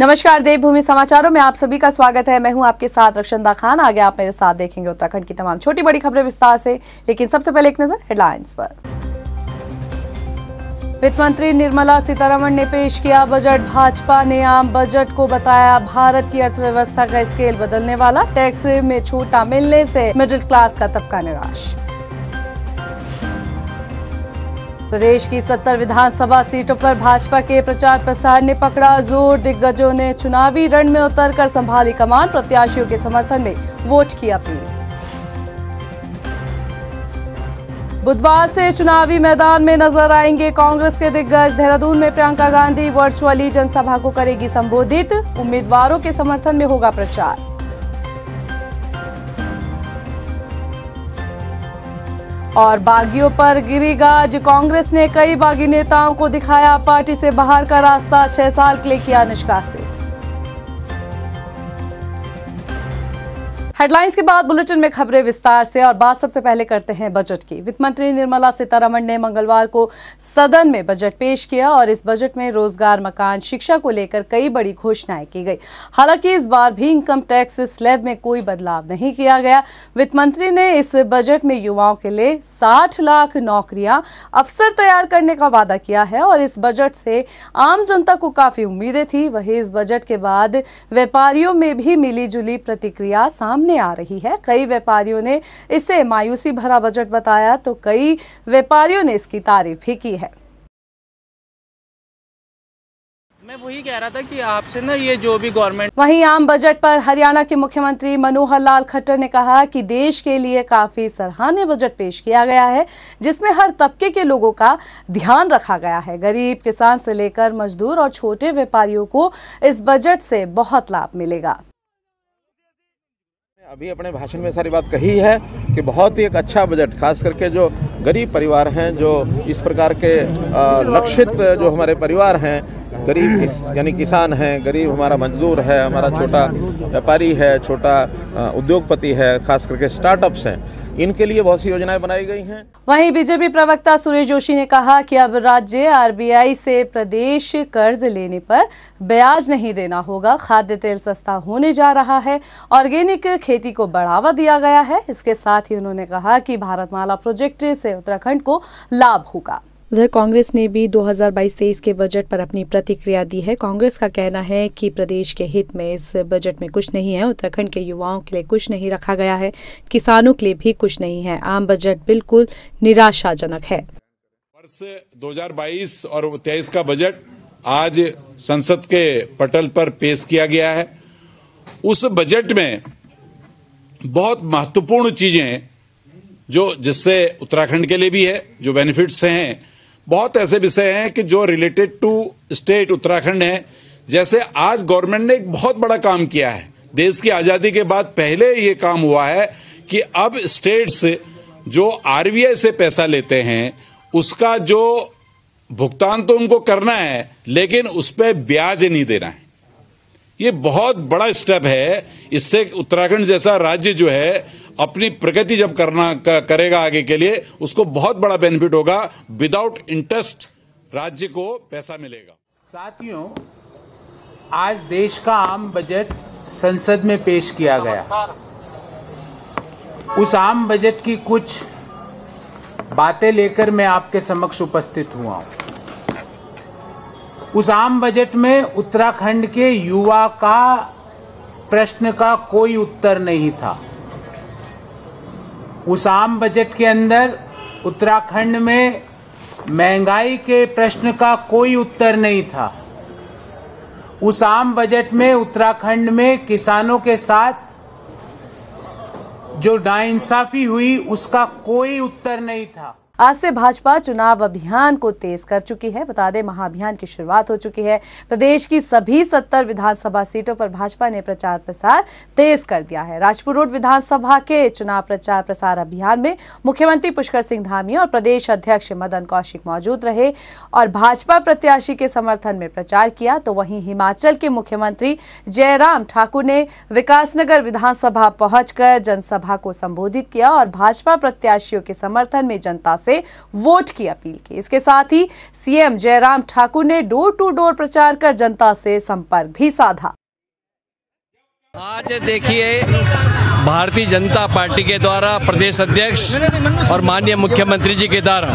नमस्कार, देवभूमि समाचारों में आप सभी का स्वागत है। मैं हूं आपके साथ रक्षंदा खान। आगे आप मेरे साथ देखेंगे उत्तराखंड की तमाम छोटी बड़ी खबरें विस्तार से, लेकिन सबसे पहले एक नजर हेडलाइंस पर। वित्त मंत्री निर्मला सीतारमण ने पेश किया बजट। भाजपा ने आम बजट को बताया भारत की अर्थव्यवस्था का स्केल बदलने वाला। टैक्स में छूट मिलने से मिडिल क्लास का तबका निराश। प्रदेश की 70 विधानसभा सीटों पर भाजपा के प्रचार प्रसार ने पकड़ा जोर। दिग्गजों ने चुनावी रण में उतरकर संभाली कमान। प्रत्याशियों के समर्थन में वोट की अपील। बुधवार से चुनावी मैदान में नजर आएंगे कांग्रेस के दिग्गज। देहरादून में प्रियंका गांधी वर्चुअली जनसभा को करेगी संबोधित। उम्मीदवारों के समर्थन में होगा प्रचार। और बागियों पर गिरी गाज। कांग्रेस ने कई बागी नेताओं को दिखाया पार्टी से बाहर का रास्ता। 6 साल के लिए किया निष्कासित। हेडलाइंस के बाद बुलेटिन में खबरें विस्तार से। और बात सबसे पहले करते हैं बजट की। वित्त मंत्री निर्मला सीतारमण ने मंगलवार को सदन में बजट पेश किया और इस बजट में रोजगार, मकान, शिक्षा को लेकर कई बड़ी घोषणाएं की गई। हालांकि इस बार भी इनकम टैक्स स्लैब में कोई बदलाव नहीं किया गया। वित्त मंत्री ने इस बजट में युवाओं के लिए 60 लाख नौकरियां, अवसर तैयार करने का वादा किया है और इस बजट से आम जनता को काफी उम्मीदें थी। वहीं इस बजट के बाद व्यापारियों में भी मिली जुली प्रतिक्रिया सामने आ रही है। कई व्यापारियों ने इसे मायूसी भरा बजट बताया तो कई व्यापारियों ने इसकी तारीफ भी की है। मैं वही कह रहा था कि आपसे ना ये जो भी गवर्नमेंट। वहीं आम बजट पर हरियाणा के मुख्यमंत्री मनोहर लाल खट्टर ने कहा कि देश के लिए काफी सराहनीय बजट पेश किया गया है जिसमें हर तबके के लोगों का ध्यान रखा गया है। गरीब, किसान से लेकर मजदूर और छोटे व्यापारियों को इस बजट से बहुत लाभ मिलेगा। अभी अपने भाषण में सारी बात कही है कि बहुत ही एक अच्छा बजट, खास करके जो गरीब परिवार हैं, जो इस प्रकार के लक्षित जो हमारे परिवार हैं, गरीब यानी किसान हैं, गरीब हमारा मजदूर है, हमारा छोटा व्यापारी है, छोटा उद्योगपति है, खास करके स्टार्टअप्स हैं, इनके लिए बहुत सी योजनाएं बनाई गई हैं। वहीं बीजेपी प्रवक्ता सुरेश जोशी ने कहा कि अब राज्य आरबीआई से प्रदेश कर्ज लेने पर ब्याज नहीं देना होगा। खाद्य तेल सस्ता होने जा रहा है। ऑर्गेनिक खेती को बढ़ावा दिया गया है। इसके साथ ही उन्होंने कहा कि भारतमाला प्रोजेक्ट से उत्तराखंड को लाभ होगा। उधर कांग्रेस ने भी 2022-23 के बजट पर अपनी प्रतिक्रिया दी है। कांग्रेस का कहना है कि प्रदेश के हित में इस बजट में कुछ नहीं है। उत्तराखंड के युवाओं के लिए कुछ नहीं रखा गया है, किसानों के लिए भी कुछ नहीं है। आम बजट बिल्कुल निराशाजनक है। वर्ष 2022 और 23 का बजट आज संसद के पटल पर पेश किया गया है। उस बजट में बहुत महत्वपूर्ण चीजें जो जिससे उत्तराखंड के लिए भी है, जो बेनिफिट्स हैं, बहुत ऐसे विषय हैं कि जो रिलेटेड टू स्टेट उत्तराखंड है। जैसे आज गवर्नमेंट ने एक बहुत बड़ा काम किया है। देश की आजादी के बाद पहले ये काम हुआ है कि अब स्टेट्स जो आरबीआई से पैसा लेते हैं उसका जो भुगतान तो उनको करना है, लेकिन उस पर ब्याज नहीं देना है। ये बहुत बड़ा स्टेप है। इससे उत्तराखंड जैसा राज्य जो है अपनी प्रगति जब करेगा आगे के लिए, उसको बहुत बड़ा बेनिफिट होगा। विदाउट इंटरेस्ट राज्य को पैसा मिलेगा। साथियों, आज देश का आम बजट संसद में पेश किया गया। उस आम बजट की कुछ बातें लेकर मैं आपके समक्ष उपस्थित हुआ हूं। उस आम बजट में उत्तराखंड के युवा का प्रश्न का कोई उत्तर नहीं था। उस आम बजट के अंदर उत्तराखंड में महंगाई के प्रश्न का कोई उत्तर नहीं था। उस आम बजट में उत्तराखंड में किसानों के साथ जो नाइंसाफी हुई उसका कोई उत्तर नहीं था। आज से भाजपा चुनाव अभियान को तेज कर चुकी है। बता दें, महाअभियान की शुरुआत हो चुकी है। प्रदेश की सभी 70 विधानसभा सीटों पर भाजपा ने प्रचार प्रसार तेज कर दिया है। राजपुर रोड विधानसभा के चुनाव प्रचार प्रसार अभियान में मुख्यमंत्री पुष्कर सिंह धामी और प्रदेश अध्यक्ष मदन कौशिक मौजूद रहे और भाजपा प्रत्याशी के समर्थन में प्रचार किया। तो वहीं हिमाचल के मुख्यमंत्री जयराम ठाकुर ने विकासनगर विधानसभा पहुंचकर जनसभा को संबोधित किया और भाजपा प्रत्याशियों के समर्थन में जनता से से वोट की अपील की। इसके साथ ही सीएम जयराम ठाकुर ने डोर टू डोर प्रचार कर जनता से संपर्क भी साधा। आज देखिए, भारतीय जनता पार्टी के द्वारा प्रदेश अध्यक्ष और माननीय मुख्यमंत्री जी के द्वारा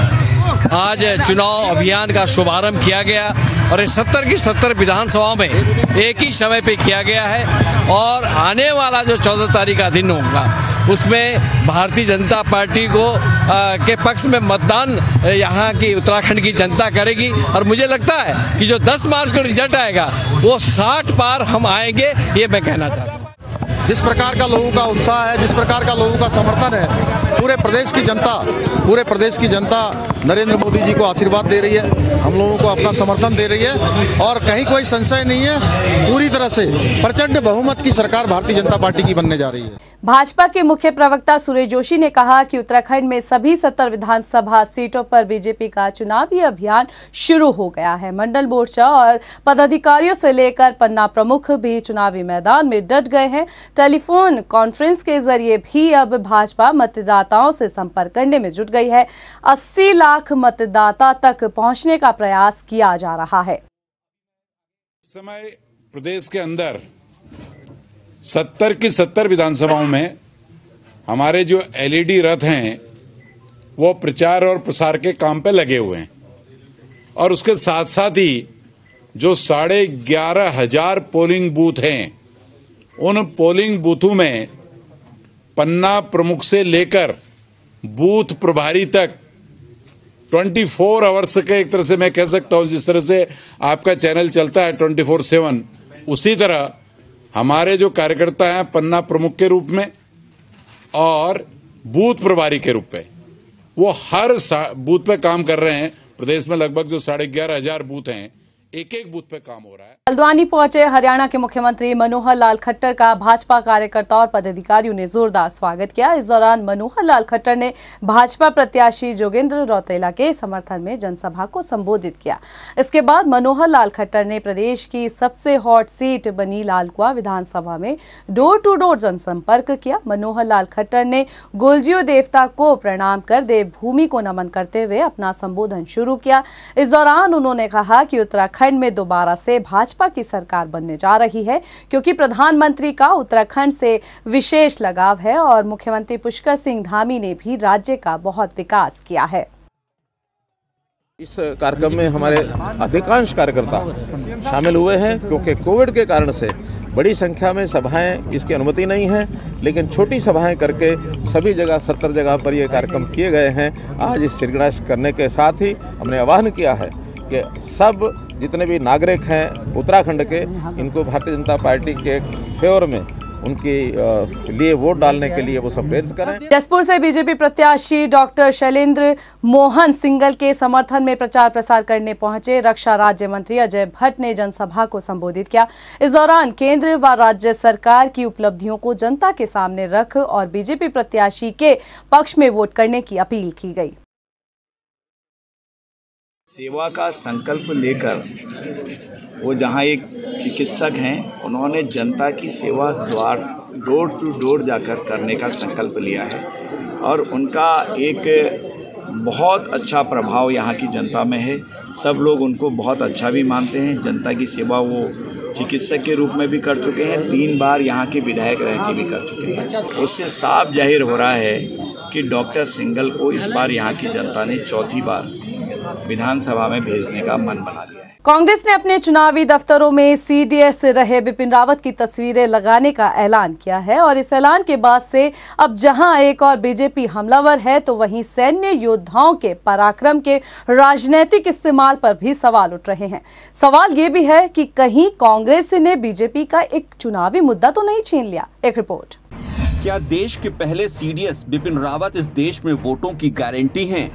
आज चुनाव अभियान का शुभारंभ किया गया और इस 70 की 70 विधानसभाओं में एक ही समय पे किया गया है। और आने वाला जो 14 तारीख का दिन होगा उसमें भारतीय जनता पार्टी को के पक्ष में मतदान यहाँ की उत्तराखंड की जनता करेगी। और मुझे लगता है कि जो 10 मार्च को रिजल्ट आएगा वो 60 पार हम आएंगे, ये मैं कहना चाहता हूँ। जिस प्रकार का लोगों का उत्साह है, जिस प्रकार का लोगों का समर्थन है, पूरे प्रदेश की जनता नरेंद्र मोदी जी को आशीर्वाद दे रही है, हम लोगों को अपना समर्थन दे रही है और कहीं कोई संशय नहीं है, पूरी तरह से प्रचंड बहुमत की सरकार भारतीय जनता पार्टी की बनने जा रही है। भाजपा के मुख्य प्रवक्ता सुरेश जोशी ने कहा कि उत्तराखंड में सभी 70 विधानसभा सीटों पर बीजेपी का चुनावी अभियान शुरू हो गया है। मंडल मोर्चा और पदाधिकारियों से लेकर पन्ना प्रमुख भी चुनावी मैदान में डट गए हैं। टेलीफोन कॉन्फ्रेंस के जरिए भी अब भाजपा मतदाताओं से संपर्क करने में जुट गई है। 80 लाख मतदाता तक पहुंचने का प्रयास किया जा रहा है। इस समय प्रदेश के अंदर 70 की 70 विधानसभाओं में हमारे जो एलईडी रथ हैं वो प्रचार और प्रसार के काम पे लगे हुए हैं और उसके साथ साथ ही जो 11,500 पोलिंग बूथ हैं उन पोलिंग बूथों में पन्ना प्रमुख से लेकर बूथ प्रभारी तक 24 आवर्स के, एक तरह से मैं कह सकता हूं जिस तरह से आपका चैनल चलता है 24/7, उसी तरह हमारे जो कार्यकर्ता हैं पन्ना प्रमुख के रूप में और बूथ प्रभारी के रूप में वो हर बूथ पे काम कर रहे हैं। प्रदेश में लगभग जो 11,500 बूथ हैं, एक एक बूथ पे काम हो रहा है। हल्द्वानी पहुंचे हरियाणा के मुख्यमंत्री मनोहर लाल खट्टर का भाजपा कार्यकर्ताओं और पदाधिकारियों ने जोरदार स्वागत किया। इस दौरान मनोहर लाल खट्टर ने भाजपा प्रत्याशी जोगेंद्र रौतेला के समर्थन में जनसभा को संबोधित किया। इसके बाद मनोहर लाल खट्टर ने प्रदेश की सबसे हॉट सीट बनी लालकुआं विधानसभा में डोर टू डोर जनसंपर्क किया। मनोहर लाल खट्टर ने गोलजियो देवता को प्रणाम कर देवभूमि को नमन करते हुए अपना संबोधन शुरू किया। इस दौरान उन्होंने कहा कि उत्तराखंड में दोबारा से भाजपा की सरकार बनने जा रही है क्योंकि प्रधानमंत्री का उत्तराखंड से विशेष लगाव है और मुख्यमंत्री पुष्कर सिंह धामी ने भी राज्य का बहुत विकास किया है। इस कार्यक्रम में हमारे अधिकांश कार्यकर्ता शामिल हुए हैं क्योंकि कोविड के कारण से बड़ी संख्या में सभाएं इसकी अनुमति नहीं है, लेकिन छोटी सभाएं करके सभी जगह 70 जगह पर ये कार्यक्रम किए गए हैं। आज इस सिरगणेश करने के साथ ही हमने आह्वान किया है कि सब जितने भी नागरिक हैं उत्तराखंड के, इनको भारतीय जनता पार्टी के फेवर में उनके लिए वोट डालने के लिए वो सब प्रेरित करें। जसपुर से बीजेपी प्रत्याशी डॉक्टर शैलेंद्र मोहन सिंगल के समर्थन में प्रचार प्रसार करने पहुंचे रक्षा राज्य मंत्री अजय भट्ट ने जनसभा को संबोधित किया। इस दौरान केंद्र व राज्य सरकार की उपलब्धियों को जनता के सामने रख और बीजेपी प्रत्याशी के पक्ष में वोट करने की अपील की गई। सेवा का संकल्प लेकर वो जहाँ एक चिकित्सक हैं, उन्होंने जनता की सेवा डोर टू डोर जाकर करने का संकल्प लिया है और उनका एक बहुत अच्छा प्रभाव यहाँ की जनता में है। सब लोग उनको बहुत अच्छा भी मानते हैं। जनता की सेवा वो चिकित्सक के रूप में भी कर चुके हैं, 3 बार यहाँ के विधायक रह के भी कर चुके हैं। उससे साफ जाहिर हो रहा है कि डॉक्टर सिंगल को इस बार यहाँ की जनता ने 4थी बार विधानसभा में भेजने का मन बना लिया है। कांग्रेस ने अपने चुनावी दफ्तरों में सीडीएस रहे बिपिन रावत की तस्वीरें लगाने का ऐलान किया है और इस ऐलान के बाद से अब जहां एक और बीजेपी हमलावर है तो वहीं सैन्य योद्धाओं के पराक्रम के राजनीतिक इस्तेमाल पर भी सवाल उठ रहे हैं। सवाल ये भी है कि कहीं कांग्रेस ने बीजेपी का एक चुनावी मुद्दा तो नहीं छीन लिया। एक रिपोर्ट। क्या देश के पहले सीडीएस बिपिन रावत इस देश में वोटों की गारंटी हैं?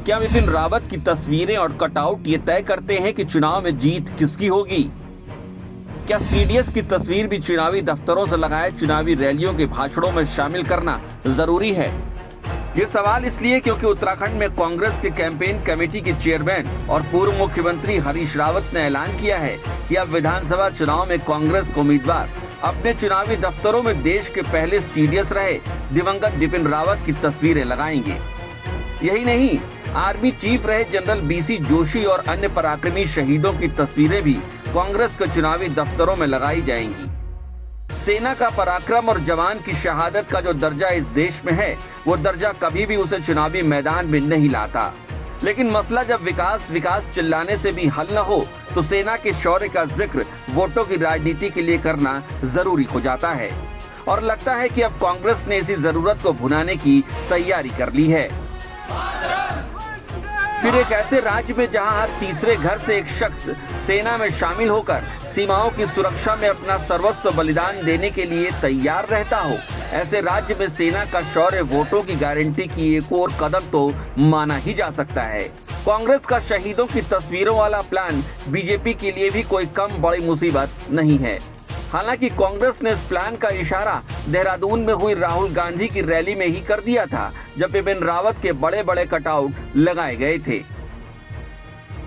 क्या बिपिन रावत की तस्वीरें और कटआउट ये तय करते हैं कि चुनाव में जीत किसकी होगी? क्या सीडीएस की तस्वीर भी चुनावी दफ्तरों से लगाए चुनावी रैलियों के भाषणों में शामिल करना जरूरी है? ये सवाल इसलिए क्योंकि उत्तराखंड में कांग्रेस के कैंपेन कमेटी के चेयरमैन और पूर्व मुख्यमंत्री हरीश रावत ने ऐलान किया है कि अब विधानसभा चुनाव में कांग्रेस के उम्मीदवार अपने चुनावी दफ्तरों में देश के पहले सीडीएस रहे दिवंगत बिपिन रावत की तस्वीरें लगाएंगे। यही नहीं, आर्मी चीफ रहे जनरल बीसी जोशी और अन्य पराक्रमी शहीदों की तस्वीरें भी कांग्रेस के चुनावी दफ्तरों में लगाई जाएंगी। सेना का पराक्रम और जवान की शहादत का जो दर्जा इस देश में है, वो दर्जा कभी भी उसे चुनावी मैदान में नहीं लाता। लेकिन मसला जब विकास चिल्लाने से भी हल न हो, तो सेना के शौर्य का जिक्र वोटों की राजनीति के लिए करना जरूरी हो जाता है। और लगता है कि अब कांग्रेस ने इसी जरूरत को भुनाने की तैयारी कर ली है। फिर एक ऐसे राज्य में जहां हर तीसरे घर से एक शख्स सेना में शामिल होकर सीमाओं की सुरक्षा में अपना सर्वस्व बलिदान देने के लिए तैयार रहता हो, ऐसे राज्य में सेना का शौर्य वोटों की गारंटी की एक और कदम तो माना ही जा सकता है। कांग्रेस का शहीदों की तस्वीरों वाला प्लान बीजेपी के लिए भी कोई कम बड़ी मुसीबत नहीं है। हालांकि कांग्रेस ने इस प्लान का इशारा देहरादून में हुई राहुल गांधी की रैली में ही कर दिया था, जब बिपिन रावत के बड़े बड़े कटआउट लगाए गए थे।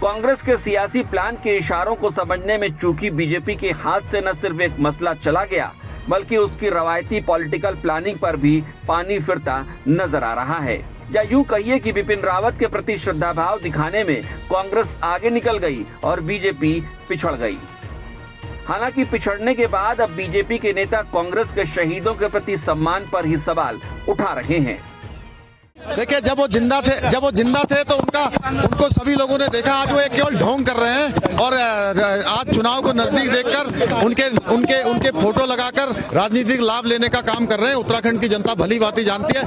कांग्रेस के सियासी प्लान के इशारों को समझने में चूंकि बीजेपी के हाथ से न सिर्फ एक मसला चला गया, बल्कि उसकी रवायती पॉलिटिकल प्लानिंग पर भी पानी फिरता नजर आ रहा है। या यूं कहिए कि बिपिन रावत के प्रति श्रद्धाभाव दिखाने में कांग्रेस आगे निकल गई और बीजेपी पिछड़ गई। हालांकि पिछड़ने के बाद अब बीजेपी के नेता कांग्रेस के शहीदों के प्रति सम्मान पर ही सवाल उठा रहे हैं। देखिए, जब वो जिंदा थे तो उनको सभी लोगों ने देखा। आज वो एक केवल ढोंग कर रहे हैं और आज चुनाव को नजदीक देखकर उनके फोटो लगाकर राजनीतिक लाभ लेने का काम कर रहे हैं। उत्तराखंड की जनता भली भांति जानती है,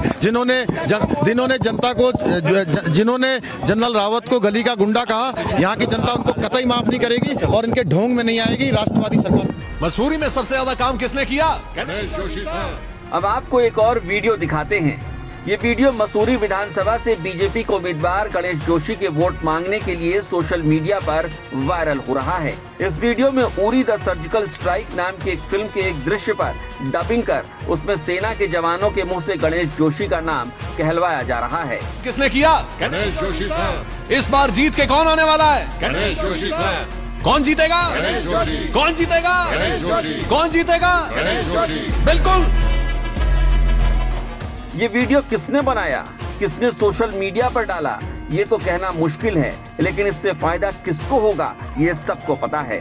जिन्होंने जनरल रावत को गली का गुंडा कहा, यहाँ की जनता उनको कतई माफ नहीं करेगी और इनके ढोंग में नहीं आएगी राष्ट्रवादी सरकार। मसूरी में सबसे ज्यादा काम किसने किया? गणेश जोशी साहब। अब आपको एक और वीडियो दिखाते हैं। ये वीडियो मसूरी विधानसभा से बीजेपी को उम्मीदवार गणेश जोशी के वोट मांगने के लिए सोशल मीडिया पर वायरल हो रहा है। इस वीडियो में उरी द सर्जिकल स्ट्राइक नाम की एक फिल्म के एक दृश्य पर डबिंग कर उसमें सेना के जवानों के मुंह से गणेश जोशी का नाम कहलवाया जा रहा है। किसने किया? गणेश जोशी साहब। इस बार जीत के कौन आने वाला है? गणेश जोशी साहब। कौन जीतेगा? गणेश जोशी। कौन जीतेगा? गणेश जोशी। कौन जीतेगा? गणेश जोशी। बिल्कुल। ये वीडियो किसने बनाया, किसने सोशल मीडिया पर डाला, ये तो कहना मुश्किल है, लेकिन इससे फायदा किसको होगा ये सबको पता है।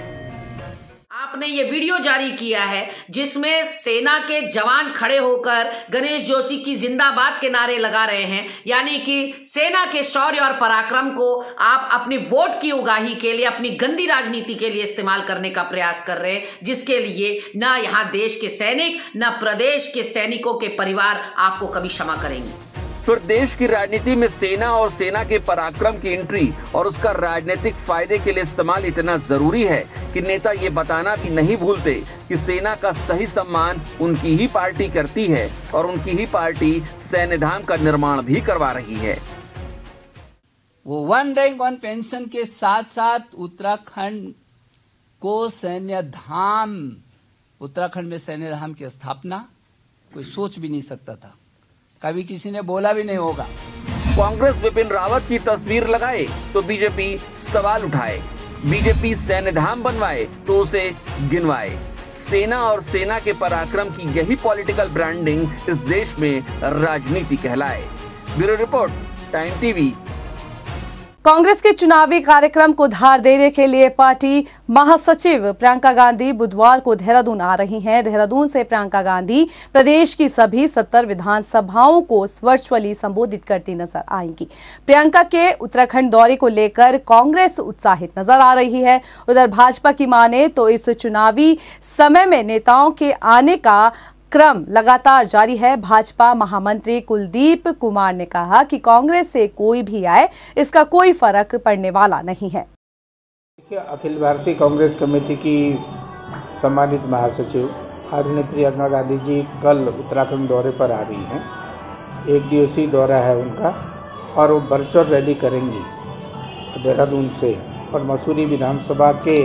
आपने ये वीडियो जारी किया है जिसमें सेना के जवान खड़े होकर गणेश जोशी की जिंदाबाद के नारे लगा रहे हैं, यानी कि सेना के शौर्य और पराक्रम को आप अपनी वोट की उगाही के लिए, अपनी गंदी राजनीति के लिए इस्तेमाल करने का प्रयास कर रहे हैं, जिसके लिए ना यहाँ देश के सैनिक ना प्रदेश के सैनिकों के परिवार आपको कभी क्षमा करेंगे। फिर देश की राजनीति में सेना और सेना के पराक्रम की एंट्री और उसका राजनीतिक फायदे के लिए इस्तेमाल इतना जरूरी है कि नेता ये बताना भी नहीं भूलते कि सेना का सही सम्मान उनकी ही पार्टी करती है और उनकी ही पार्टी सैन्य धाम का निर्माण भी करवा रही है। वो वन रैंक वन पेंशन के साथ साथ उत्तराखंड को सैन्य धाम, उत्तराखंड में सैन्य धाम की स्थापना कोई सोच भी नहीं सकता था, कभी किसी ने बोला भी नहीं होगा। कांग्रेस बिपिन रावत की तस्वीर लगाए तो बीजेपी सवाल उठाए, बीजेपी सैन्य धाम बनवाए तो उसे गिनवाए। सेना और सेना के पराक्रम की यही पॉलिटिकल ब्रांडिंग इस देश में राजनीति कहलाए। Bureau report, time TV. Congress के चुनावी कार्यक्रम को धार देने के लिए पार्टी महासचिव प्रियंका गांधी बुधवार को देहरादून आ रही हैं। देहरादून से प्रियंका गांधी प्रदेश की सभी 70 विधानसभाओं को वर्चुअली संबोधित करती नजर आएंगी। प्रियंका के उत्तराखंड दौरे को लेकर कांग्रेस उत्साहित नजर आ रही है। उधर भाजपा की माने तो इस चुनावी समय में नेताओं के आने का क्रम लगातार जारी है। भाजपा महामंत्री कुलदीप कुमार ने कहा कि कांग्रेस से कोई भी आए इसका कोई फर्क पड़ने वाला नहीं है। अखिल भारतीय कांग्रेस कमेटी की सम्मानित महासचिव आदरणीय प्रियंका गांधी जी कल उत्तराखंड दौरे पर आ रही हैं। एक दिवसीय दौरा है उनका और वो वर्चुअल रैली करेंगी देहरादून से और मसूरी विधानसभा के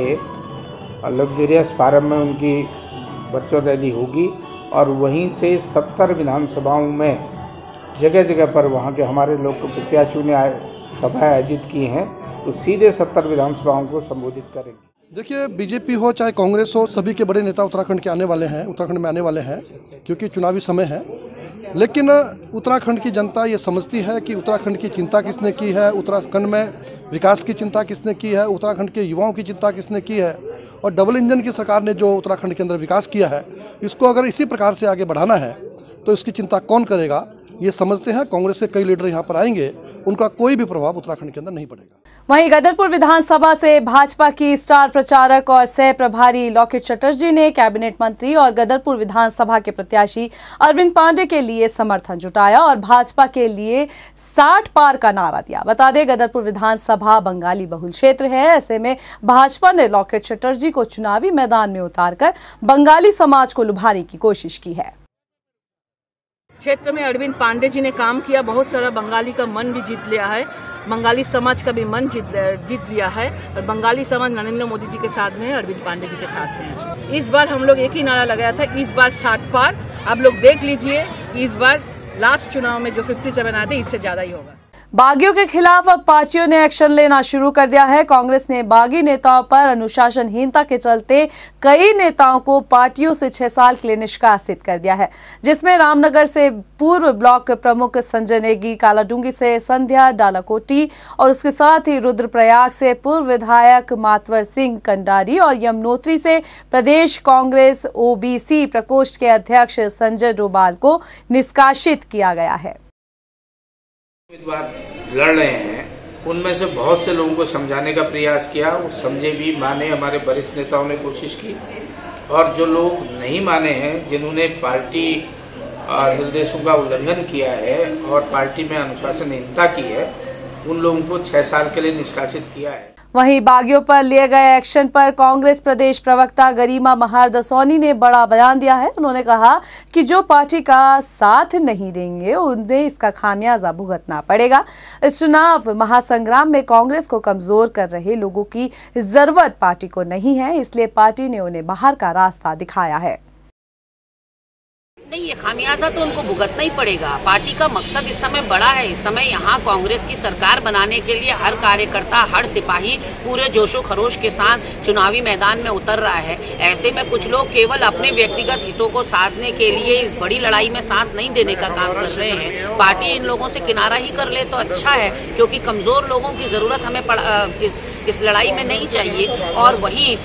लग्जरियस फार्म में उनकी वर्चुअल रैली होगी और वहीं से 70 विधानसभाओं में जगह जगह पर वहाँ के हमारे लोग प्रत्याशियों ने सभाएं आयोजित की हैं, तो सीधे 70 विधानसभाओं को संबोधित करेंगे। देखिए, बीजेपी हो चाहे कांग्रेस हो, सभी के बड़े नेता उत्तराखंड के आने वाले हैं, उत्तराखंड में आने वाले हैं, क्योंकि चुनावी समय है लेकिन उत्तराखंड की जनता ये समझती है कि उत्तराखंड की चिंता किसने की है, उत्तराखंड में विकास की चिंता किसने की है, उत्तराखंड के युवाओं की चिंता किसने की है। और डबल इंजन की सरकार ने जो उत्तराखंड के अंदर विकास किया है, इसको अगर इसी प्रकार से आगे बढ़ाना है तो इसकी चिंता कौन करेगा, ये समझते हैं। कांग्रेस के कई लीडर यहाँ पर आएंगे, उनका कोई भी प्रभाव उत्तराखंड के अंदर नहीं पड़ेगा। वहीं गदरपुर विधानसभा से भाजपा की स्टार प्रचारक और सह प्रभारी लॉकेट चटर्जी ने कैबिनेट मंत्री और गदरपुर विधानसभा के प्रत्याशी अरविंद पांडे के लिए समर्थन जुटाया और भाजपा के लिए 60 पार का नारा दिया। बता दें, गदरपुर विधानसभा बंगाली बहुल क्षेत्र है। ऐसे में भाजपा ने लॉकेट चटर्जी को चुनावी मैदान में उतारकर बंगाली समाज को लुभाने की कोशिश की है। क्षेत्र में अरविंद पांडे जी ने काम किया, बहुत सारा बंगाली का मन भी जीत लिया है, बंगाली समाज का भी मन जीत लिया है और बंगाली समाज नरेंद्र मोदी जी के साथ में है, अरविंद पांडे जी के साथ में है। इस बार हम लोग एक ही नारा लगाया था, इस बार 60 पार। आप लोग देख लीजिए, इस बार लास्ट चुनाव में जो 57 आए थे, इससे ज़्यादा ही होगा। बागियों के खिलाफ अब पार्टियों ने एक्शन लेना शुरू कर दिया है। कांग्रेस ने बागी नेताओं पर अनुशासनहीनता के चलते कई नेताओं को पार्टियों से 6 साल के लिए निष्कासित कर दिया है, जिसमें रामनगर से पूर्व ब्लॉक प्रमुख संजय नेगी, कालाडूंगी से संध्या डालाकोटी और उसके साथ ही रुद्रप्रयाग से पूर्व विधायक मातवर सिंह कंडारी और यमुनोत्री से प्रदेश कांग्रेस ओबीसी प्रकोष्ठ के अध्यक्ष संजय डोभाल को निष्कासित किया गया है। उम्मीदवार लड़ रहे हैं, उनमें से बहुत से लोगों को समझाने का प्रयास किया, वो समझे भी, माने। हमारे वरिष्ठ नेताओं ने कोशिश की और जो लोग नहीं माने हैं, जिन्होंने पार्टी निर्देशों का उल्लंघन किया है और पार्टी में अनुशासनहीनता की है, उन लोगों को 6 साल के लिए निष्कासित किया है। वहीं बागियों पर लिए गए एक्शन पर कांग्रेस प्रदेश प्रवक्ता गरिमा महार दसौनी ने बड़ा बयान दिया है। उन्होंने कहा कि जो पार्टी का साथ नहीं देंगे, उन्हें इसका खामियाजा भुगतना पड़ेगा। इस चुनाव महासंग्राम में कांग्रेस को कमजोर कर रहे लोगों की जरूरत पार्टी को नहीं है, इसलिए पार्टी ने उन्हें बाहर का रास्ता दिखाया है। नहीं, ये खामियाजा तो उनको भुगतना ही पड़ेगा। पार्टी का मकसद इस समय बड़ा है। इस समय यहाँ कांग्रेस की सरकार बनाने के लिए हर कार्यकर्ता, हर सिपाही पूरे जोशो खरोश के साथ चुनावी मैदान में उतर रहा है। ऐसे में कुछ लोग केवल अपने व्यक्तिगत हितों को साधने के लिए इस बड़ी लड़ाई में साथ नहीं देने का काम कर रहे हैं। पार्टी इन लोगों से किनारा ही कर ले तो अच्छा है, क्योंकि कमजोर लोगों की जरूरत हमें इस लड़ाई में नहीं चाहिए। और वहीं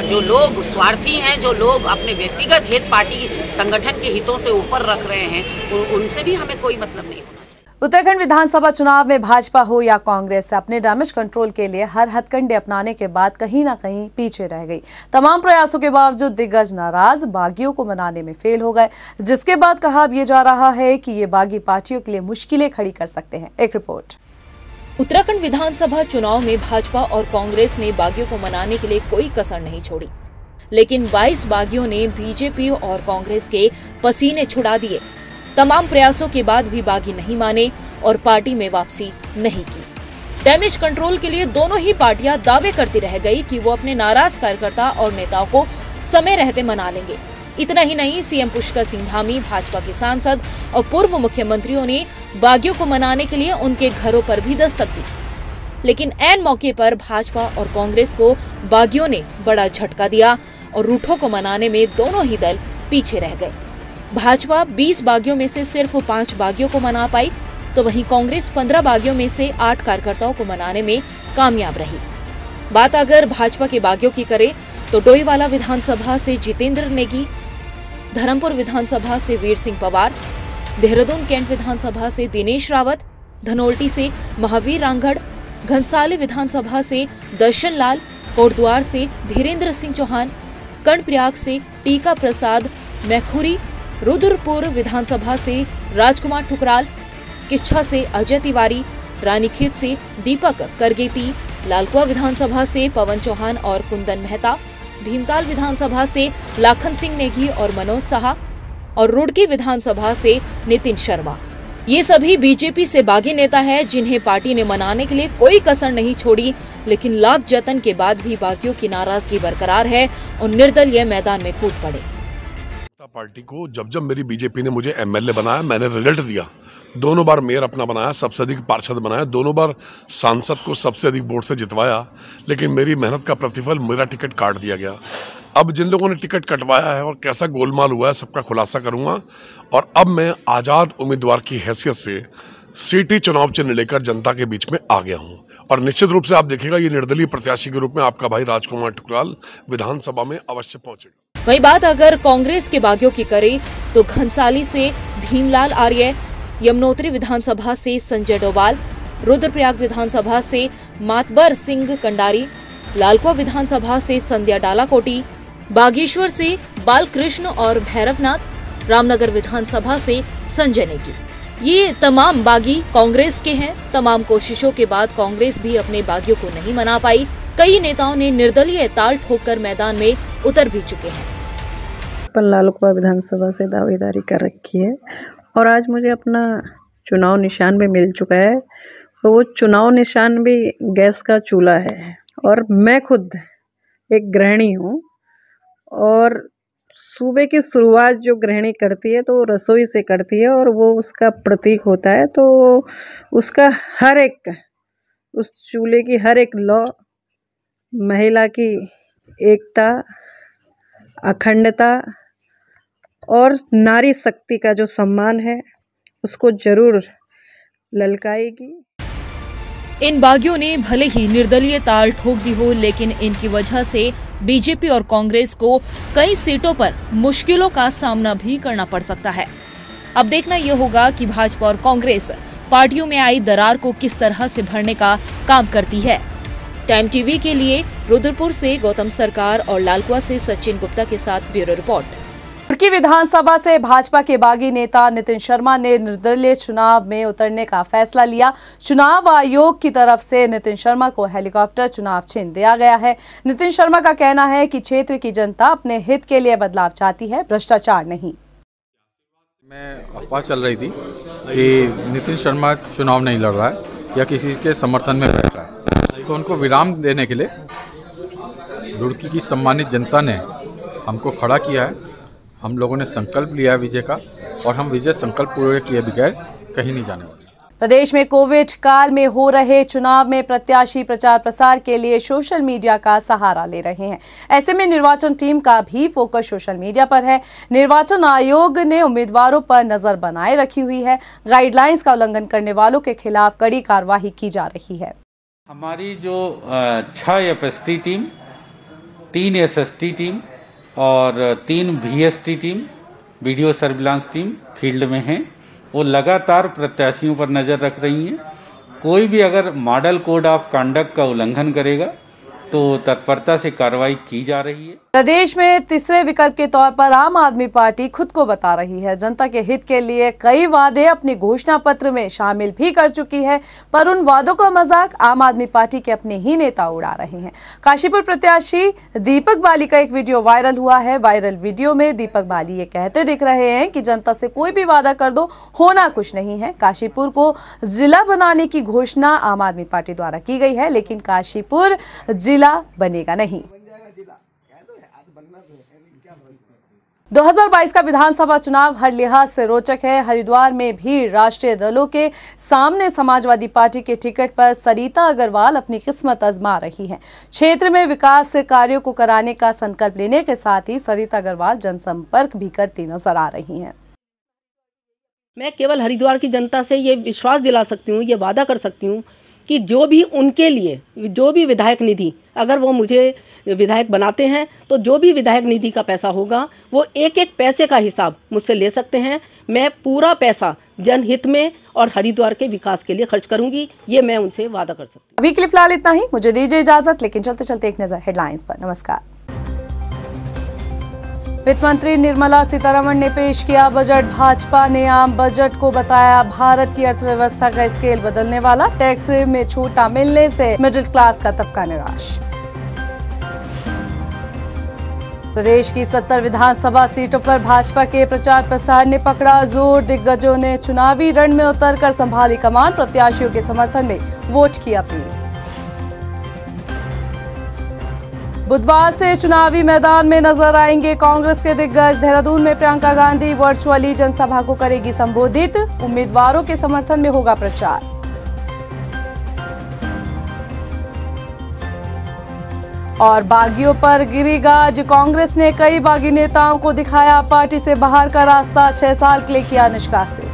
जो लोग स्वार्थी हैं, जो लोग अपने व्यक्तिगत हित पार्टी संगठन के हितों से ऊपर रख रहे हैं, उनसे भी हमें कोई मतलब नहीं होना चाहिए। उत्तराखंड विधानसभा चुनाव में भाजपा हो या कांग्रेस अपने डैमेज कंट्रोल के लिए हर हथकंडे अपनाने के बाद कहीं ना कहीं पीछे रह गई। तमाम प्रयासों के बावजूद दिग्गज नाराज बागियों को मनाने में फेल हो गए, जिसके बाद कहा यह जा रहा है कि ये बागी पार्टियों के लिए मुश्किलें खड़ी कर सकते हैं। एक रिपोर्ट। उत्तराखंड विधानसभा चुनाव में भाजपा और कांग्रेस ने बागियों को मनाने के लिए कोई कसर नहीं छोड़ी, लेकिन 22 बागियों ने बीजेपी और कांग्रेस के पसीने छुड़ा दिए। तमाम प्रयासों के बाद भी बागी नहीं माने और पार्टी में वापसी नहीं की। डैमेज कंट्रोल के लिए दोनों ही पार्टियां दावे करती रह गई कि वो अपने नाराज कार्यकर्ता और नेताओं को समय रहते मना लेंगे। इतना ही नहीं, सीएम पुष्कर सिंह धामी, भाजपा के सांसद और पूर्व मुख्यमंत्रियों ने बागियों को मनाने के लिए उनके घरों पर भी दस्तक दी। लेकिन ऐन मौके पर भाजपा और कांग्रेस को बागियों ने बड़ा झटका दिया और रूठों को मनाने में दोनों ही दल पीछे रह गए। भाजपा 20 बागियों में से सिर्फ 5 बागियों को मना पाई, तो वहीं कांग्रेस 15 बागियों में से 8 कार्यकर्ताओं को मनाने में कामयाब रही। बात अगर भाजपा के बागियों की करें तो डोईवाला विधानसभा से जितेंद्र नेगी, धर्मपुर विधानसभा से वीर सिंह पवार, देहरादून कैंट विधानसभा से दिनेश रावत, धनोल्टी से महावीर रांगड़, घनसाली विधानसभा से दर्शन लाल, कोटद्वार से धीरेन्द्र सिंह चौहान, कर्णप्रयाग से टीका प्रसाद मैखुरी, रुद्रपुर विधानसभा से राजकुमार ठुकराल, किच्छा से अजय तिवारी, रानीखेत से दीपक करगेती, लालकुआ विधानसभा से पवन चौहान और कुंदन मेहता, भीमताल विधानसभा से लाखन सिंह नेगी और मनोज साहा और रुड़की विधानसभा से नितिन शर्मा। ये सभी बीजेपी से बागी नेता है, जिन्हें पार्टी ने मनाने के लिए कोई कसर नहीं छोड़ी, लेकिन लाख जतन के बाद भी बागियों की नाराजगी बरकरार है और निर्दलीय मैदान में कूद पड़े। पार्टी को जब जब मेरी बीजेपी ने मुझे एमएलए बनाया, मैंने रिजल्ट दिया। दोनों बार मेयर अपना बनाया, सबसे अधिक पार्षद बनाया, दोनों बार सांसद को सबसे अधिक वोट से जितवाया, लेकिन मेरी मेहनत का प्रतिफल मेरा टिकट काट दिया गया। अब जिन लोगों ने टिकट कटवाया है और कैसा गोलमाल हुआ है, सबका खुलासा करूंगा। और अब मैं आज़ाद उम्मीदवार की हैसियत से सीटी चुनाव चिन्ह लेकर जनता के बीच में आ गया हूं। और निश्चित रूप से आप देखिएगा, ये निर्दलीय प्रत्याशी के रूप में आपका भाई राजकुमार ठुकराल विधानसभा में अवश्य पहुंचेगा। वही बात अगर कांग्रेस के बागियों की करें तो घनसाली से भीमलाल आर्य, यमुनोत्री विधानसभा से संजय डोभाल, रुद्रप्रयाग विधानसभा से मातबर सिंह कंडारी, लालकुआ विधानसभा से संध्या डालाकोटी, बागेश्वर से बालकृष्ण और भैरवनाथ, रामनगर विधानसभा से संजय नेगी। ये तमाम बागी कांग्रेस के हैं। तमाम कोशिशों के बाद कांग्रेस भी अपने बागियों को नहीं मना पाई। कई नेताओं ने निर्दलीय ताल ठोककर मैदान में उतर भी चुके हैं। लालकुआ विधानसभा से दावेदारी कर रखी है और आज मुझे अपना चुनाव निशान भी मिल चुका है। और वो चुनाव निशान भी गैस का चूल्हा है और मैं खुद एक गृहिणी हूँ। और सुबह की शुरुआत जो गृहिणी करती है तो रसोई से करती है और वो उसका प्रतीक होता है। तो उसका हर एक, उस चूल्हे की हर एक लौ महिला की एकता, अखंडता और नारी शक्ति का जो सम्मान है उसको जरूर ललकाएगी। इन बागियों ने भले ही निर्दलीय ताल ठोक दी हो, लेकिन इनकी वजह से बीजेपी और कांग्रेस को कई सीटों पर मुश्किलों का सामना भी करना पड़ सकता है। अब देखना यह होगा कि भाजपा और कांग्रेस पार्टियों में आई दरार को किस तरह से भरने का काम करती है। टाइम टीवी के लिए रुद्रपुर से गौतम सरकार और लालकुआ से सचिन गुप्ता के साथ ब्यूरो रिपोर्ट। रुड़की विधानसभा से भाजपा के बागी नेता नितिन शर्मा ने निर्दलीय चुनाव में उतरने का फैसला लिया। चुनाव आयोग की तरफ से नितिन शर्मा को हेलीकॉप्टर चुनाव चिन्ह दिया गया है। नितिन शर्मा का कहना है कि क्षेत्र की जनता अपने हित के लिए बदलाव चाहती है, भ्रष्टाचार नहीं। मैं अफवाह चल रही थी कि नितिन शर्मा चुनाव नहीं लड़ रहा है या किसी के समर्थन में बैठ रहा है, तो उनको विराम देने के लिए रुड़की की सम्मानित जनता ने हमको खड़ा किया है। हम लोगों ने संकल्प लिया है विजय का और हम विजय संकल्प पूरे किए बगैर कहीं नहीं जाने वाले। प्रदेश में कोविड काल में हो रहे चुनाव में प्रत्याशी प्रचार प्रसार के लिए सोशल मीडिया का सहारा ले रहे हैं। ऐसे में निर्वाचन टीम का भी फोकस सोशल मीडिया पर है। निर्वाचन आयोग ने उम्मीदवारों पर नजर बनाए रखी हुई है। गाइडलाइंस का उल्लंघन करने वालों के खिलाफ कड़ी कार्रवाई की जा रही है। हमारी जो 6 एफएसटी टीम, 3 एसएसटी टीम और 3 VST team, video surveillance team field में हैं। वो लगातार प्रत्याशियों पर नज़र रख रही हैं। कोई भी अगर मॉडल कोड ऑफ कंडक्ट का उल्लंघन करेगा तो तत्परता से कार्रवाई की जा रही है। प्रदेश में तीसरे विकल्प के तौर पर आम आदमी पार्टी खुद को बता रही है। जनता के हित के लिए कई वादे अपने घोषणा पत्र में शामिल भी कर चुकी है, पर उन वादों का मजाक आम आदमी पार्टी के अपने ही नेता उड़ा रहे हैं। काशीपुर प्रत्याशी दीपक बाली का एक वीडियो वायरल हुआ है। वायरल वीडियो में दीपक बाली ये कहते दिख रहे हैं कि जनता से कोई भी वादा कर दो, होना कुछ नहीं है। काशीपुर को जिला बनाने की घोषणा आम आदमी पार्टी द्वारा की गई है, लेकिन काशीपुर जिला बनेगा नहीं। 2022 का विधानसभा चुनाव हर लिहाज से रोचक है। हरिद्वार में भी राष्ट्रीय दलों के सामने समाजवादी पार्टी के टिकट पर सरिता अग्रवाल अपनी किस्मत आजमा रही हैं। क्षेत्र में विकास कार्यों को कराने का संकल्प लेने के साथ ही सरिता अग्रवाल जनसंपर्क भी करती नजर आ रही हैं। मैं केवल हरिद्वार की जनता से ये विश्वास दिला सकती हूँ, ये वादा कर सकती हूँ कि जो भी उनके लिए जो भी विधायक निधि, अगर वो मुझे विधायक बनाते हैं तो जो भी विधायक निधि का पैसा होगा वो एक एक पैसे का हिसाब मुझसे ले सकते हैं। मैं पूरा पैसा जनहित में और हरिद्वार के विकास के लिए खर्च करूंगी, ये मैं उनसे वादा कर सकती हूँ। अभी के लिए फिलहाल इतना ही, मुझे दीजिए इजाजत, लेकिन चलते चलते एक नजर हेडलाइंस पर। नमस्कार। वित्त मंत्री निर्मला सीतारमण ने पेश किया बजट। भाजपा ने आम बजट को बताया भारत की अर्थव्यवस्था का स्केल बदलने वाला। टैक्स में छूट मिलने से मिडिल क्लास का तबका निराश। प्रदेश की 70 विधानसभा सीटों पर भाजपा के प्रचार प्रसार ने पकड़ा जोर। दिग्गजों ने चुनावी रण में उतरकर संभाली कमान। प्रत्याशियों के समर्थन में वोट की अपील। बुधवार से चुनावी मैदान में नजर आएंगे कांग्रेस के दिग्गज। देहरादून में प्रियंका गांधी वर्चुअली जनसभा को करेगी संबोधित। उम्मीदवारों के समर्थन में होगा प्रचार। और बागियों पर गिरी गाज। कांग्रेस ने कई बागी नेताओं को दिखाया पार्टी से बाहर का रास्ता। 6 साल के लिए किया निष्कासित।